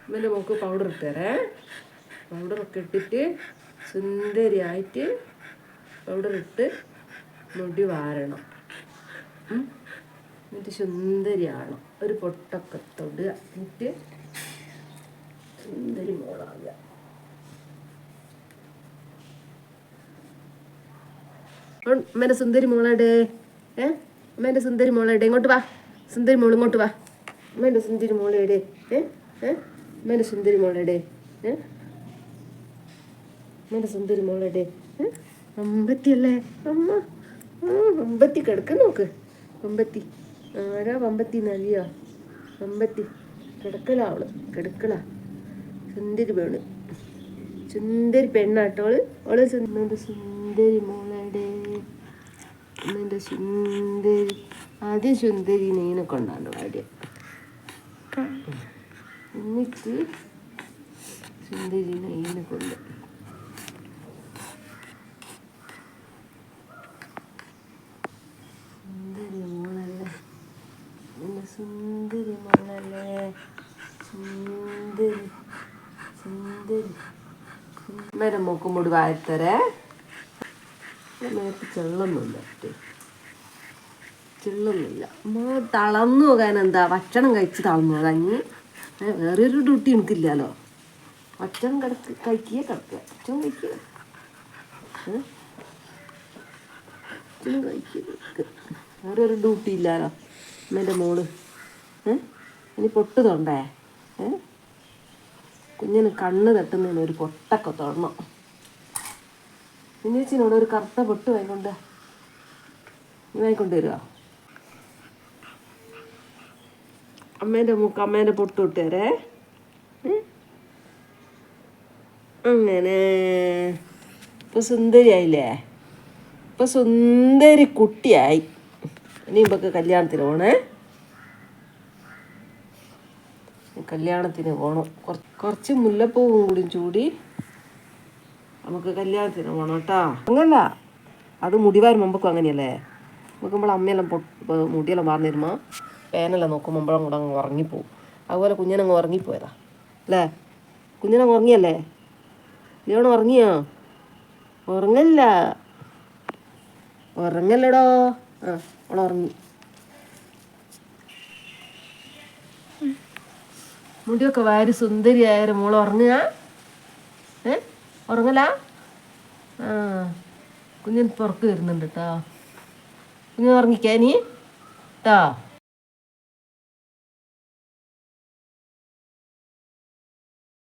അമ്മേൻ്റെ മോൾക്ക് പൗഡർ ഇട്ട് തരേ. പൗഡറൊക്കെ ഇട്ടിട്ട് സുന്ദരിയായിട്ട് പൗഡർ ഇട്ട് മുടി വാരണം. എന്നിട്ട് സുന്ദരിയാവണം. ഒരു പൊട്ടൊക്കെ തൊടുക. എന്നിട്ട് സുന്ദരി മോളാകുക. അമ്മേൻ്റെ സുന്ദരി മോളയുടെ അമ്മേൻ്റെ സുന്ദരി മോളയുടെ ഇങ്ങോട്ട് വാ. സുന്ദരി മോൾ ഇങ്ങോട്ട് വാ. അമ്മേൻ്റെ സുന്ദരി മോളയുടെ അമ്മേൻ്റെ സുന്ദരി മോളയുടെ അമ്മേൻ്റെ സുന്ദരി മോളയുടെ അമ്പത്തിയല്ലേ അമ്മ? അമ്പത്തി കിടക്ക് നോക്ക്. അമ്പത്തി ആരാ? അമ്പത്തി നലിയോ? അമ്പത്തി കിടക്കലാ. അവള് കിടക്കലാ. സുന്ദരി വേണ്. സുന്ദരി പെണ്ണാട്ടോള്. അവള് സുന്ദരി മോളയുടെ അമ്മേൻ്റെ സുന്ദരി. ആദ്യം സുന്ദരി നെയ്നെ കൊണ്ടാണ് ആദ്യം. എന്നിട്ട് സുന്ദരി നെയ്നെ കൊണ്ട് സുന്ദരി മോളല്ലേ. സുന്ദരി സുന്ദരി മേരെ മൂക്കുമുടി വായത്തരേ. മേത്ത് ചെള്ളൊന്നുമില്ല. ചെള്ളൊന്നുമില്ല. തളർന്നു പോകാൻ എന്താ? ഭക്ഷണം കഴിച്ച് തളർന്നു പോകാൻ. വേറൊരു ഡ്യൂട്ടി എനിക്കില്ലല്ലോ. ഭക്ഷണം കഴിക്കുക കിടക്കുക. ഭക്ഷണം കഴിക്കുക ഭക്ഷണം കഴിക്കുക. വേറൊരു ഡ്യൂട്ടി ഇല്ലല്ലോ അമ്മേൻ്റെ മോള്. ഇനി പൊട്ട് തൊണ്ടേ. കുഞ്ഞിന് കണ്ണ് തട്ടുന്നതിന് ഒരു പൊട്ടൊക്കെ തൊടണം. കുഞ്ഞേച്ചിനോട് ഒരു കറുത്ത പൊട്ട് വാങ്ങിക്കൊണ്ട് നീ വാങ്ങിക്കൊണ്ട് വരുമോ? അമ്മേൻ്റെ മൂക്ക് അമ്മേൻ്റെ പൊട്ട് തൊട്ടുതരേ. അങ്ങനെ ഇപ്പം സുന്ദരിയായില്ലേ? ഇപ്പം സുന്ദരി കുട്ടിയായി. ഇനി ഇപ്പൊക്കെ കല്യാണത്തിന് പോണേ. കല്യാണത്തിന് പോകണം. കുറച്ച് മുല്ലപ്പൂവും കൂടി ചൂടി നമുക്ക് കല്യാണത്തിന് പോകണം കേട്ടോ. അങ്ങനല്ല, അത് മുടിവാരും മുമ്പൊക്കെ അങ്ങനെയല്ലേ. നോക്കുമ്പോൾ അമ്മയെല്ലാം മുടിയെല്ലാം വാർന്നു തരുമ്പോൾ പേനെല്ലാം നോക്കുമ്പോൾ കൂടെ അങ്ങ് ഉറങ്ങിപ്പോവും. അതുപോലെ കുഞ്ഞിനങ്ങ് ഉറങ്ങിപ്പോയതാ അല്ലേ? കുഞ്ഞിനങ്ങ് ഉറങ്ങിയല്ലേ? നീയോണം ഉറങ്ങിയോ? ഉറങ്ങല്ലടോ. അവളുറങ്ങി. മുടിയൊക്കെ വാരി സുന്ദരിയായാലും മോൾ ഉറങ്ങുക. ഉറങ്ങല. കുഞ്ഞിന് പുറക്ക് വരുന്നുണ്ട് കേട്ടോ. കുഞ്ഞിന് ഉറങ്ങിക്കാനി കേട്ടോ.